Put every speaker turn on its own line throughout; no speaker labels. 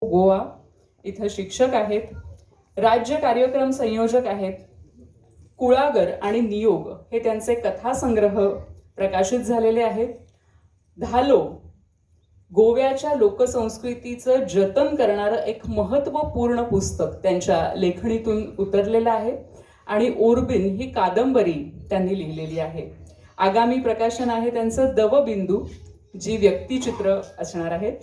गोवा इथं शिक्षक आहेत, राज्य कार्यक्रम संयोजक आहेत. कुळागर आणि नियोग हे त्यांचे कथासंग्रह प्रकाशित झालेले आहेत. धालो गोव्याच्या लोकसंस्कृतीचं जतन करणारं एक महत्त्वपूर्ण पुस्तक त्यांच्या लेखणीतून उतरलेलं आहे आणि ओरबिन ही कादंबरी त्यांनी लिहिलेली आहे. आगामी प्रकाशन आहे त्यांचं दवबिंदू, जी व्यक्तिचित्र असणार आहेत.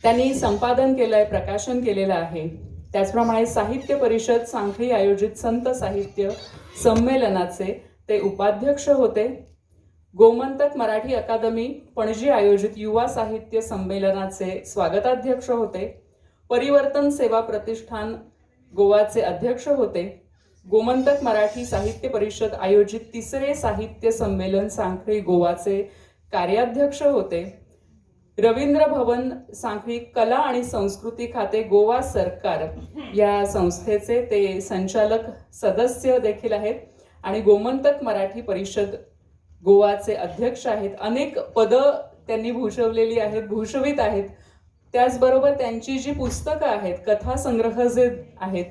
त्यांनी संपादन केलंय, प्रकाशन केलेलं आहे. त्याचप्रमाणे साहित्य परिषद सांखळी आयोजित संत साहित्य संमेलनाचे ते उपाध्यक्ष होते. गोमंतक मराठी अकादमी पणजी आयोजित युवा साहित्य संमेलनाचे स्वागताध्यक्ष होते. परिवर्तन सेवा प्रतिष्ठान गोवाचे अध्यक्ष होते. गोमंतक मराठी साहित्य परिषद आयोजित तिसरे साहित्य संमेलन सांखळी गोवाचे कार्याध्यक्ष होते. रवींद्र भवन सांखळी कला आणि संस्कृती खाते गोवा सरकार या संस्थेचे ते संचालक सदस्य देखील आहेत आणि गोमंतक मराठी परिषद गोवाचे अध्यक्ष आहेत. अनेक पदं त्यांनी भूषवलेली आहेत, भूषवित आहेत. त्याचबरोबर त्यांची जी पुस्तकं आहेत, कथासंग्रह जे आहेत,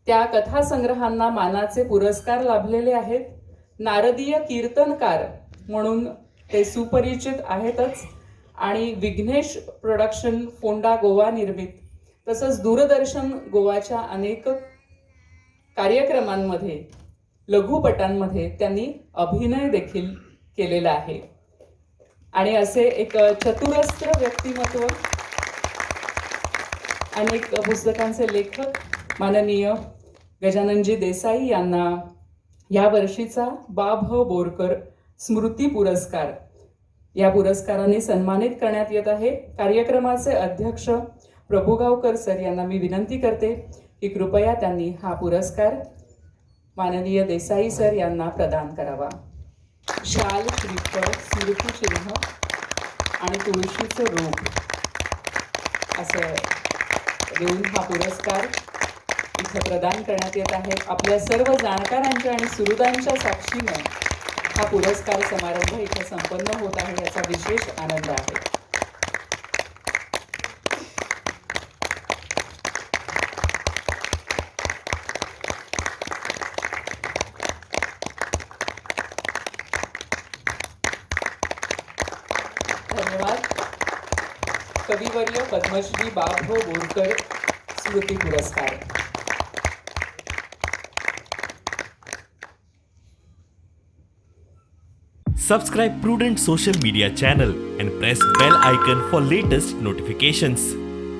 त्या कथासंग्रहांना मानाचे पुरस्कार लाभलेले आहेत. नारदीय कीर्तनकार म्हणून ते सुपरिचित आहेतच आणि विघ्नेश प्रोडक्शन फोंडा गोवा निर्मित तसंच दूरदर्शन गोवाच्या अनेक कार्यक्रमांमध्ये, लघुपटांमध्ये त्यांनी अभिनय देखील केलेला आहे. आणि असे एक चतुरस्त्र व्यक्तिमत्व, अनेक पुस्तकांचे लेखक माननीय गजाननजी देसाई यांना या वर्षीचा बा.भ. बोरकर स्मृती पुरस्कार या पुरस्काराने सन्मानित करण्यात येत आहे. कार्यक्रमाचे अध्यक्ष प्रभुगावकर सर यांना मी विनंती करते की कृपया त्यांनी हा पुरस्कार माननीय देसाई सर यांना प्रदान करावा. शाल, श्रीफळ, स्मृतिचिन्ह आणि तुळशीचं रोप असं देऊन हा पुरस्कार इथं प्रदान करण्यात येत आहे. आपल्या सर्व जाणकारांच्या आणि सुहृदांच्या साक्षीनं हा पुरस्कार समारंभ इथे संपन्न होत आहे, याचा विशेष आनंद आहे. धन्यवाद. कविवर्य पद्मश्री बा.भ. बोरकर स्मृती पुरस्कार.
Subscribe Prudent social media channel and press bell icon for latest notifications.